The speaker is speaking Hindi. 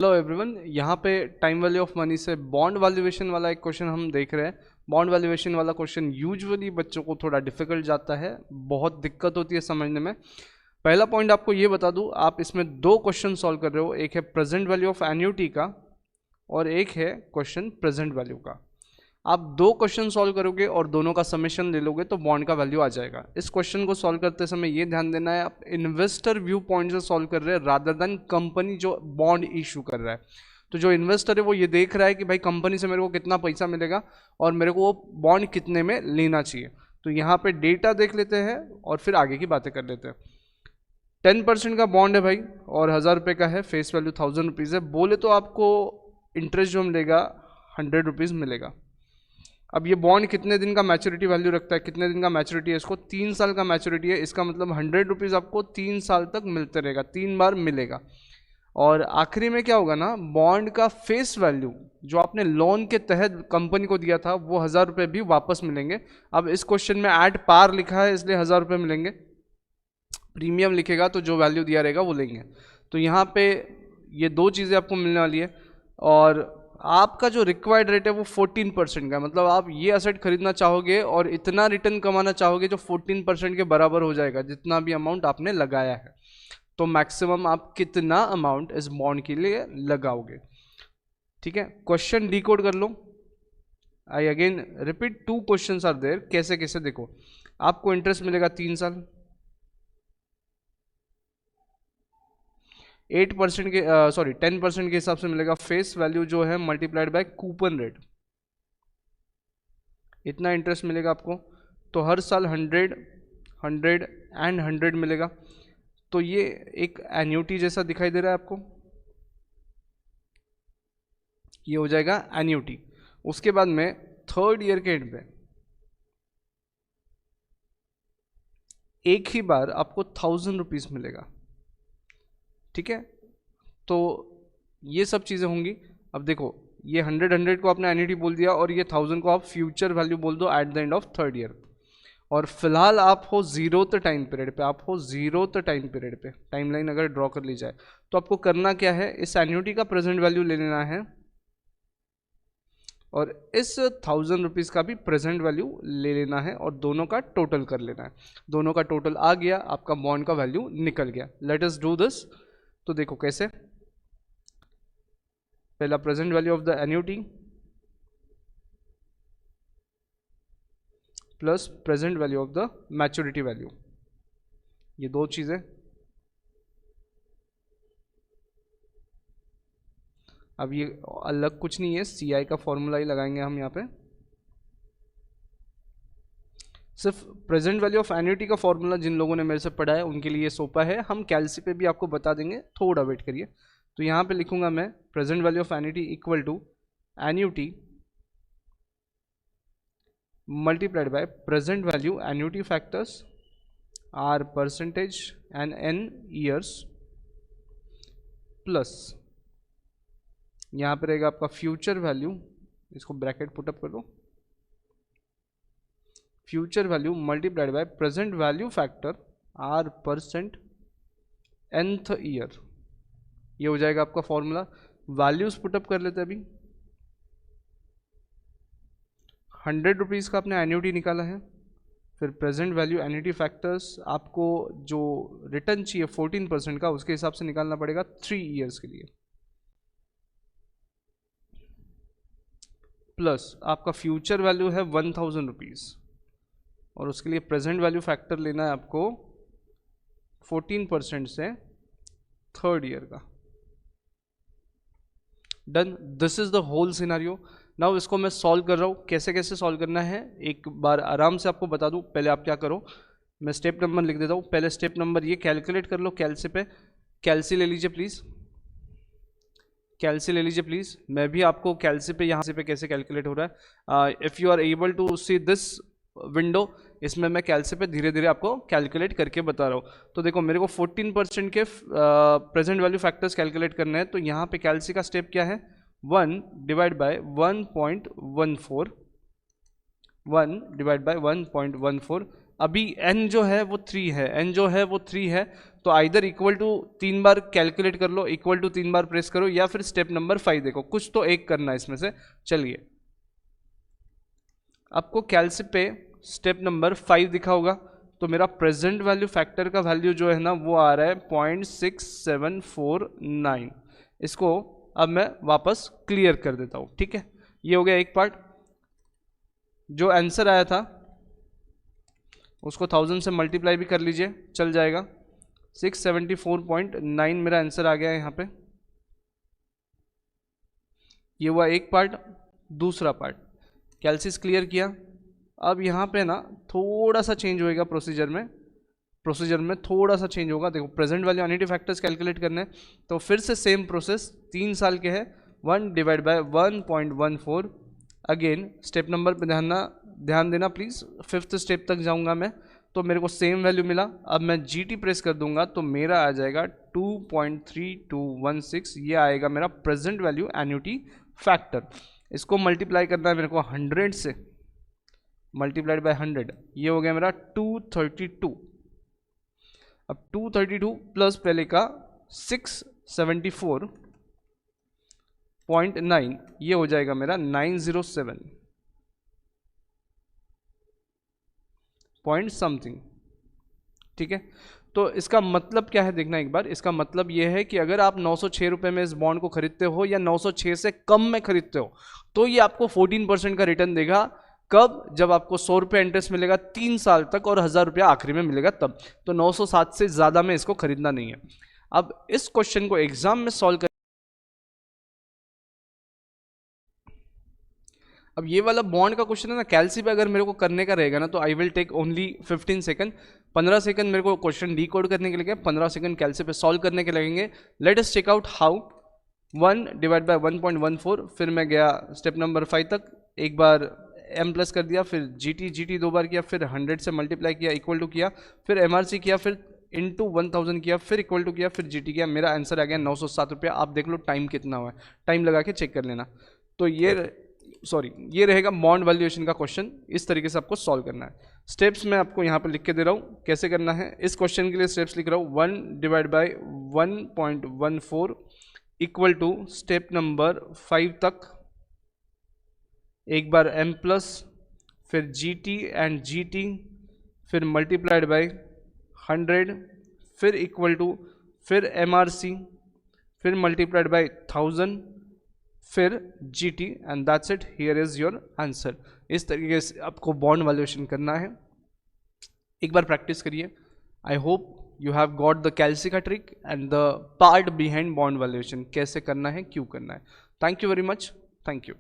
हेलो एवरीवन, यहाँ पे टाइम वैल्यू ऑफ मनी से बॉन्ड वैल्यूएशन वाला एक क्वेश्चन हम देख रहे हैं। बॉन्ड वैल्यूएशन वाला क्वेश्चन यूजुअली बच्चों को थोड़ा डिफिकल्ट जाता है, बहुत दिक्कत होती है समझने में। पहला पॉइंट आपको ये बता दूँ, आप इसमें दो क्वेश्चन सॉल्व कर रहे हो, एक है प्रेजेंट वैल्यू ऑफ एन्युटी का और एक है क्वेश्चन प्रेजेंट वैल्यू का। आप दो क्वेश्चन सॉल्व करोगे और दोनों का समेशन ले लोगे तो बॉन्ड का वैल्यू आ जाएगा। इस क्वेश्चन को सॉल्व करते समय ये ध्यान देना है, आप इन्वेस्टर व्यू पॉइंट से सॉल्व कर रहे हैं रादर देन कंपनी जो बॉन्ड इशू कर रहा है। तो जो इन्वेस्टर है वो ये देख रहा है कि भाई कंपनी से मेरे को कितना पैसा मिलेगा और मेरे को वो बॉन्ड कितने में लेना चाहिए। तो यहाँ पे डेटा देख लेते हैं और फिर आगे की बातें कर लेते हैं। 10% का बॉन्ड है भाई और 1000 रुपये का है, फेस वैल्यू 1000 रुपीज़ है। बोले तो आपको इंटरेस्ट जो मिलेगा 100 रुपीज़ मिलेगा। अब ये बॉन्ड कितने दिन का मैच्योरिटी वैल्यू रखता है, कितने दिन का मैच्योरिटी है, इसको 3 साल का मैच्योरिटी है। इसका मतलब 100 रुपीज़ आपको 3 साल तक मिलते रहेगा, 3 बार मिलेगा। और आखिरी में क्या होगा ना, बॉन्ड का फेस वैल्यू जो आपने लोन के तहत कंपनी को दिया था वो 1000 रुपये भी वापस मिलेंगे। अब इस क्वेश्चन में एट पार लिखा है इसलिए 1000 रुपये मिलेंगे, प्रीमियम लिखेगा तो जो वैल्यू दिया रहेगा वो लेंगे। तो यहाँ पे ये दो चीज़ें आपको मिलने वाली है। और आपका जो रिक्वायर्ड रेट है वो 14% का है, मतलब आप ये असेट खरीदना चाहोगे और इतना रिटर्न कमाना चाहोगे जो 14% के बराबर हो जाएगा जितना भी अमाउंट आपने लगाया है। तो मैक्सिमम आप कितना अमाउंट इस बॉन्ड के लिए लगाओगे, ठीक है। क्वेश्चन डिकोड कर लो। I again repeat, 2 questions are there. कैसे कैसे देखो, आपको इंटरेस्ट मिलेगा 3 साल, 8% के 10% के हिसाब से मिलेगा। फेस वैल्यू जो है मल्टीप्लाइड बाय कूपन रेट, इतना इंटरेस्ट मिलेगा आपको। तो हर साल 100, 100 एंड 100 मिलेगा। तो ये एक एन्युटी जैसा दिखाई दे रहा है आपको, ये हो जाएगा एन्युटी। उसके बाद में थर्ड ईयर के एंड पे एक ही बार आपको 1000 रुपीज़ मिलेगा, ठीक है। तो ये सब चीज़ें होंगी। अब देखो, ये 100 को आपने एन्युटी बोल दिया और ये 1000 को आप फ्यूचर वैल्यू बोल दो at the end of third year. और फिलहाल आप हो 0th टाइम पीरियड पे, आप हो 0th टाइम पीरियड पे। टाइमलाइन अगर ड्रॉ कर ली जाए तो आपको करना क्या है, इस एन्युटी का प्रेजेंट वैल्यू ले लेना है और इस 1000 रुपीज़ का भी प्रेजेंट वैल्यू ले लेना है और दोनों का टोटल कर लेना है। दोनों का टोटल आ गया, आपका बॉन्ड का वैल्यू निकल गया। Let us do this. तो देखो कैसे, पहला present value of the annuity plus present value of the maturity value, ये दो चीजें। अब ये अलग कुछ नहीं है, CI का फॉर्मूला ही लगाएंगे हम यहाँ पे। सिर्फ प्रेजेंट वैल्यू ऑफ एन्युटी का फॉर्मूला जिन लोगों ने मेरे से पढ़ा है उनके लिए सोपा है, हम कैलसी पे भी आपको बता देंगे, थोड़ा वेट करिए। तो यहाँ पे लिखूंगा मैं present value of annuity equal to annuity multiplied by present value annuity factors R percentage and N years plus यहाँ पे रहेगा आपका फ्यूचर वैल्यू, इसको ब्रैकेट पुटअप कर दो, future value multiplied by present value factor R percent nth year. ये हो जाएगा आपका फॉर्मूला। वैल्यूज पुटअप कर लेते हैं अभी। 100 रुपीज़ का आपने एन्युटी निकाला है, फिर प्रेजेंट वैल्यू एन्युटी फैक्टर्स आपको जो रिटर्न चाहिए 14% का उसके हिसाब से निकालना पड़ेगा 3 ईयर्स के लिए, प्लस आपका फ्यूचर वैल्यू है 1000 रुपीज़ और उसके लिए प्रेजेंट वैल्यू फैक्टर लेना है आपको 14% से थर्ड ईयर का। Done, this is the whole scenario. Now इसको मैं सॉल्व कर रहा हूँ, कैसे कैसे सॉल्व करना है एक बार आराम से आपको बता दूँ। पहले आप क्या करो, मैं स्टेप नंबर लिख देता हूँ। पहले स्टेप नंबर ये कैलकुलेट कर लो कैलसी पे, कैलसी ले लीजिए प्लीज़, कैलसी ले लीजिए प्लीज़। मैं भी आपको कैलसी पे यहाँ से पे कैसे कैलकुलेट हो रहा है, if you are able to see this window, इसमें मैं कैलसी पे धीरे धीरे आपको कैलकुलेट करके बता रहा हूँ। तो देखो मेरे को 14% के प्रेजेंट वैल्यू फैक्टर्स कैलकुलेट करने हैं। तो यहाँ पे कैलसी का स्टेप क्या है, 1 डिवाइड बाय 1.14, 1 डिवाइड बाय 1.14 अभी n जो है वो 3 है, n जो है वो 3 है, तो आइदर इक्वल टू 3 बार कैलकुलेट कर लो, इक्वल टू 3 बार प्रेस करो, या फिर स्टेप नंबर 5 देखो, कुछ तो एक करना है इसमें से। चलिए, आपको कैलसी पे स्टेप नंबर 5 दिखा होगा, तो मेरा प्रेजेंट वैल्यू फैक्टर का वैल्यू जो है ना वो आ रहा है 0.6749। इसको अब मैं वापस क्लियर कर देता हूँ, ठीक है। ये हो गया एक पार्ट। जो आंसर आया था उसको 1000 से मल्टीप्लाई भी कर लीजिए, चल जाएगा। 674.9 मेरा आंसर आ गया है यहाँ पे। ये हुआ एक पार्ट। दूसरा पार्ट कैलसिस क्लियर किया। अब यहाँ पे ना थोड़ा सा चेंज होएगा प्रोसीजर में थोड़ा सा चेंज होगा। देखो, प्रेजेंट वैल्यू एनुअलिटी फैक्टर्स कैलकुलेट करने हैं, तो फिर से सेम प्रोसेस, 3 साल के है, 1 divide by 1.14। Again step number पे ध्यान देना प्लीज़, 5th स्टेप तक जाऊंगा मैं, तो मेरे को सेम वैल्यू मिला। अब मैं GT प्रेस कर दूंगा तो मेरा आ जाएगा 2.3216। ये आएगा मेरा प्रेजेंट वैल्यू एन्युटी फैक्टर। इसको मल्टीप्लाई करना है मेरे को 100 से, मल्टीप्लाइड बाय 100, ये हो गया मेरा 232। अब 232 प्लस पहले का 674.9, ये हो जाएगा मेरा 907 पॉइंट समथिंग, ठीक है। तो इसका मतलब क्या है देखना एक बार। इसका मतलब ये है कि अगर आप 906 रुपये में इस बॉन्ड को खरीदते हो या 906 से कम में खरीदते हो, तो ये आपको 14% का रिटर्न देगा। कब? जब आपको 100 रुपये इंटरेस्ट मिलेगा 3 साल तक और 1000 रुपया आखिरी में मिलेगा तब। तो 907 से ज़्यादा में इसको खरीदना नहीं है। अब इस क्वेश्चन को एग्जाम में सॉल्व कर, अब ये वाला बॉन्ड का क्वेश्चन है ना, कैलसी पे अगर मेरे को करने का रहेगा ना, तो I will take only 15 second. 15 second मेरे को क्वेश्चन डी कोड करने के लिए, 15 सेकंड कैलसी पे सॉल्व करने के लगेंगे। Let us check out how. 1 divide by 1.14, फिर मैं गया स्टेप नंबर 5 तक, एक बार m प्लस कर दिया, फिर GT 2 बार किया, फिर 100 से मल्टीप्लाई किया, इक्वल टू किया, फिर MRC किया, फिर इंटू 1000 किया, फिर इक्वल टू किया, फिर GT किया। मेरा आंसर आ गया 907 रुपया। आप देख लो टाइम कितना हुआ है, टाइम लगा के चेक कर लेना। तो ये रहेगा बॉन्ड वैल्यूएशन का क्वेश्चन। इस तरीके से आपको सॉल्व करना है। स्टेप्स मैं आपको यहाँ पे लिख के दे रहा हूँ कैसे करना है। इस क्वेश्चन के लिए स्टेप्स लिख रहा हूँ। 1 divide by 1.14 equal to step number 5 तक, एक बार m प्लस, फिर GT एंड GT, फिर मल्टीप्लाइड बाय 100, फिर इक्वल टू, फिर MRC, फिर मल्टीप्लाइड बाय 1000, फिर GT, and that's it. Here is your answer. इस तरीके से आपको बॉन्ड वैल्यूएशन करना है। एक बार प्रैक्टिस करिए। I hope you have got the कैलसी का trick and the part behind bond valuation, कैसे करना है, क्यों करना है। Thank you very much. Thank you.